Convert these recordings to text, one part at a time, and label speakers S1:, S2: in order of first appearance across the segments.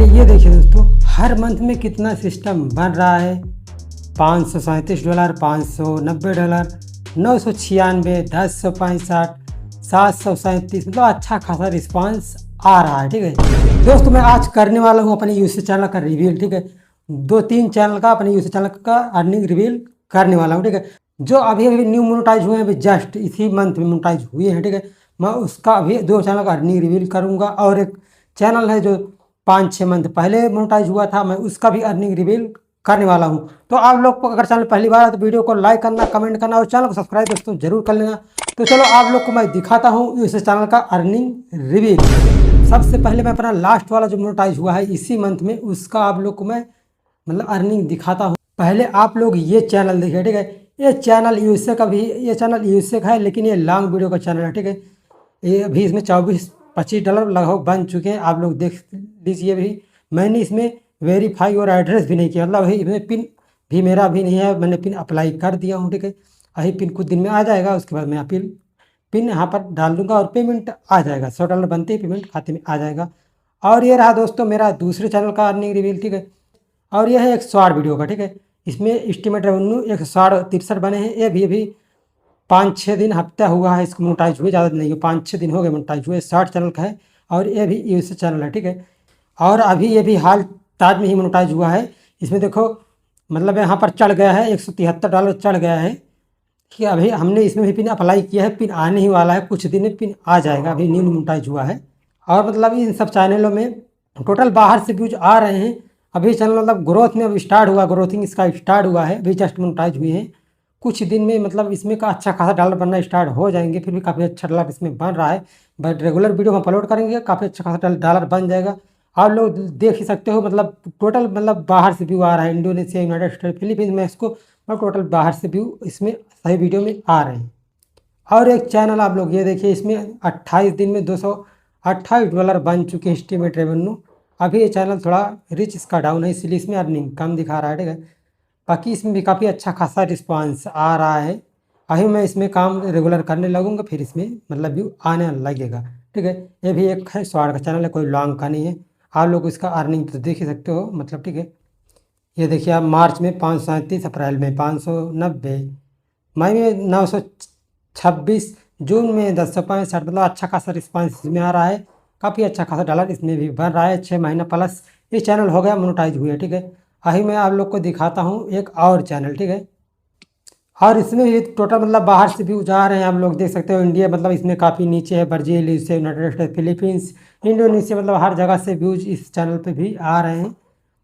S1: ये देखिए दोस्तों, हर मंथ में कितना सिस्टम बन रहा है। $537, $590, $996, $1065, $737, मतलब अच्छा खासा रिस्पांस आ रहा है। ठीक है दोस्तों, मैं आज करने वाला हूँ अपने यूट्यूब चैनल का रिवील। ठीक है, 2-3 चैनल का, अपने यूट्यूब चैनल का अर्निंग रिवील करने वाला हूँ। ठीक है, जो अभी अभी न्यू मोनेटाइज हुए हैं, अभी जस्ट इसी मंथ में मोनेटाइज हुए हैं। ठीक है, मैं उसका अभी 2 चैनल का अर्निंग रिवील करूँगा, और एक चैनल है जो 5-6 मंथ पहले मोनेटाइज हुआ था, मैं उसका भी अर्निंग रिवील करने वाला हूँ। तो आप लोग को अगर चैनल पहली बार है तो वीडियो को लाइक करना, कमेंट करना और चैनल को सब्सक्राइब दोस्तों जरूर कर लेना। तो चलो आप लोग को मैं दिखाता हूँ इस चैनल का अर्निंग रिवील। सबसे पहले मैं अपना लास्ट वाला जो मोनेटाइज हुआ है इसी मंथ में, उसका आप लोग को मैं मतलब अर्निंग दिखाता हूँ। पहले आप लोग ये चैनल देखिए। ठीक है, ये चैनल यूएसए का भी, ये चैनल यूएसए का है, लेकिन ये लॉन्ग वीडियो का चैनल है। ठीक है, ये अभी इसमें $24-25 लगभग बन चुके हैं। आप लोग देख लीजिए। भी मैंने इसमें वेरीफाई और एड्रेस भी नहीं किया, मतलब अभी इसमें पिन भी मेरा भी नहीं है, मैंने पिन अप्लाई कर दिया हूँ। ठीक है, अभी पिन कुछ दिन में आ जाएगा, उसके बाद मैं पिन यहाँ पर डाल दूंगा और पेमेंट आ जाएगा। $100 बनते ही पेमेंट खाते में आ जाएगा। और ये रहा दोस्तों मेरा दूसरे चैनल का अर्निंग रिवील। ठीक है, और यह है एक शॉर्ट वीडियो का। ठीक है, इसमें एस्टिमेट रेवेन्यू 163 बने हैं। ये भी अभी 5-6 दिन हफ्ता हुआ है इसको मोनेटाइज हुए, ज़्यादा नहीं हो, 5-6 दिन हो गए मोनेटाइज हुए। शॉर्ट चैनल का है और ये भी यूएसए चैनल है। ठीक है, और अभी ये भी हाल ताज में ही मोनेटाइज हुआ है। इसमें देखो मतलब यहाँ पर चढ़ गया है, $173 चढ़ गया है कि अभी हमने इसमें भी पिन अप्लाई किया है, पिन आने ही वाला है, कुछ दिन में पिन आ जाएगा, अभी न्यू मोनेटाइज हुआ है। और मतलब इन सब चैनलों में टोटल बाहर से व्यूज आ रहे हैं। अभी चैनल मतलब ग्रोथ में अब स्टार्ट हुआ, ग्रोथिंग इसका स्टार्ट हुआ है, अभी जस्ट मोनेटाइज हुए हैं कुछ दिन में। मतलब इसमें का अच्छा खासा डॉलर बनना स्टार्ट हो जाएंगे, फिर भी काफ़ी अच्छा डॉलर इसमें बन रहा है। बट रेगुलर वीडियो हम अपलोड करेंगे, काफ़ी अच्छा खासा डॉलर बन जाएगा। आप लोग देख ही सकते हो, मतलब टोटल मतलब बाहर से व्यू आ रहा है, Indonesia, United state, Philippines, Mexico, और टोटल बाहर से व्यू इसमें सही वीडियो में आ रहे हैं। और एक चैनल आप लोग ये देखिए, इसमें 28 दिन में $228 बन चुके हैं एस्टिमेट रेवेन्यू। अभी ये चैनल थोड़ा रिच इसका डाउन है, इसलिए इसमें अर्निंग कम दिखा रहा है। ठीक है, बाकी इसमें भी काफ़ी अच्छा खासा रिस्पांस आ रहा है। अभी मैं इसमें काम रेगुलर करने लगूंगा, फिर इसमें मतलब व्यू आने लगेगा। ठीक है, ये भी एक है शॉर्ट का चैनल है, कोई लॉन्ग का नहीं है। आप लोग इसका अर्निंग तो देख ही सकते हो, मतलब ठीक है। ये देखिए आप, मार्च में 537, अप्रैल में 590, मई में 926, जून में 1065, मतलब अच्छा खासा रिस्पांस इसमें आ रहा है। काफ़ी अच्छा खासा डॉलर इसमें भी बन रहा है। 6 महीना प्लस ये चैनल हो गया मोनेटाइज हुए। ठीक है, अभी मैं आप लोग को दिखाता हूँ एक और चैनल। ठीक है, और इसमें भी टोटल मतलब बाहर से व्यूज आ रहे हैं, आप लोग देख सकते हो। इंडिया मतलब इसमें काफ़ी नीचे है, ब्राज़ील, इससे यूनाइटेड स्टेट, फिलीपींस, इंडोनेशिया, मतलब हर जगह से व्यूज इस चैनल पे भी आ रहे हैं,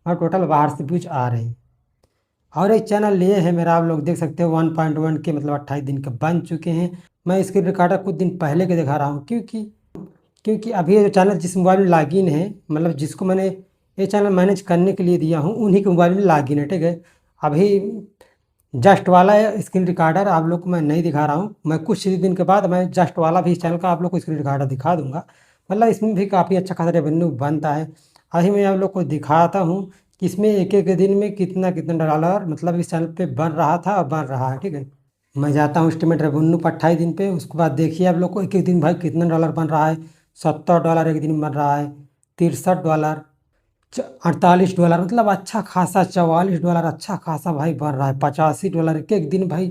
S1: और टोटल बाहर से व्यूज आ रहे हैं। और एक चैनल ये है मेरा, आप लोग देख सकते हो 1.1 के, मतलब 28 दिन के बन चुके हैं। मैं स्क्रीन रिकॉर्डर कुछ दिन पहले के दिखा रहा हूँ, क्योंकि अभी ये जो चैनल जिस मोबाइल में लॉगिन है, मतलब जिसको मैंने ये चैनल मैनेज करने के लिए दिया हूँ, उन्हीं के मोबाइल में लॉगिन है। ठीक है, अभी जस्ट वाला स्क्रीन रिकॉर्डर आप लोग को मैं नहीं दिखा रहा हूँ। मैं कुछ ही दिन के बाद मैं जस्ट वाला भी चैनल का आप लोग को स्क्रीन रिकॉर्डर दिखा दूंगा। मतलब इसमें भी काफ़ी अच्छा खासा रेवेन्यू बनता है। अभी मैं आप लोग को दिखाता हूँ कि इसमें एक एक दिन में कितना कितना डॉलर मतलब इस चैनल पे बन रहा था और बन रहा है। ठीक है, मैं जाता हूँ एस्टिमेट रेवेन्यू पर 28 दिन पे, उसके बाद देखिए आप लोग को एक एक दिन भाई कितना डॉलर बन रहा है। $70 एक दिन में बन रहा है, $63, $48, मतलब अच्छा खासा $44 अच्छा खासा भाई बन रहा है। $85 एक एक दिन भाई,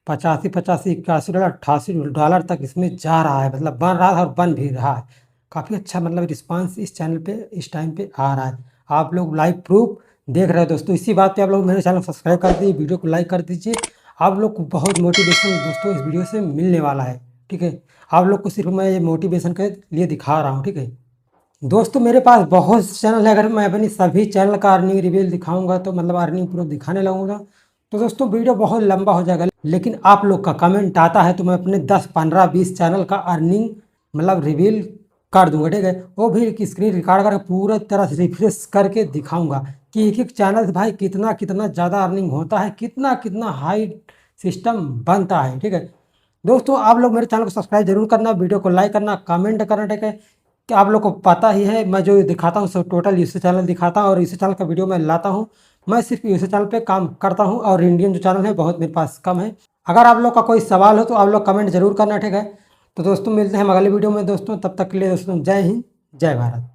S1: 85, 85, $81, $88 तक इसमें जा रहा है, मतलब बन रहा है और बन भी रहा है। काफ़ी अच्छा मतलब रिस्पांस इस चैनल पे इस टाइम पे आ रहा है। आप लोग लाइव प्रूफ देख रहे हो दोस्तों। इसी बात पे आप लोग मेरे चैनल सब्सक्राइब कर दीजिए, वीडियो को लाइक कर दीजिए। आप लोग को बहुत मोटिवेशन दोस्तों इस वीडियो से मिलने वाला है। ठीक है, आप लोग को सिर्फ मैं ये मोटिवेशन के लिए दिखा रहा हूँ। ठीक है दोस्तों, मेरे पास बहुत चैनल है, अगर मैं अपनी सभी चैनल का अर्निंग रिवील दिखाऊंगा तो मतलब अर्निंग प्रूफ दिखाने लगूंगा तो दोस्तों वीडियो बहुत लंबा हो जाएगा। लेकिन आप लोग का कमेंट आता है तो मैं अपने 10, 15, 20 चैनल का अर्निंग मतलब रिवील कर दूंगा। ठीक है, वो भी स्क्रीन रिकॉर्ड करके पूरा तरह से रिफ्रेश करके दिखाऊंगा कि एक एक चैनल से भाई कितना कितना ज़्यादा अर्निंग होता है, कितना कितना हाई सिस्टम बनता है। ठीक है दोस्तों, आप लोग मेरे चैनल को सब्सक्राइब जरूर करना, वीडियो को लाइक करना, कमेंट करना। ठीक है, कि आप लोग को पता ही है मैं जो दिखाता हूँ सब टोटल यूट्यूब चैनल दिखाता हूँ, और यूट्यूब चैनल का वीडियो मैं लाता हूँ। मैं सिर्फ यूट्यूब चैनल पे काम करता हूँ, और इंडियन जो चैनल है बहुत मेरे पास कम है। अगर आप लोग का कोई सवाल हो तो आप लोग कमेंट जरूर करना। ठीक है, तो दोस्तों मिलते हैं हम अगले वीडियो में दोस्तों, तब तक के लिए दोस्तों जय हिंद, जय भारत।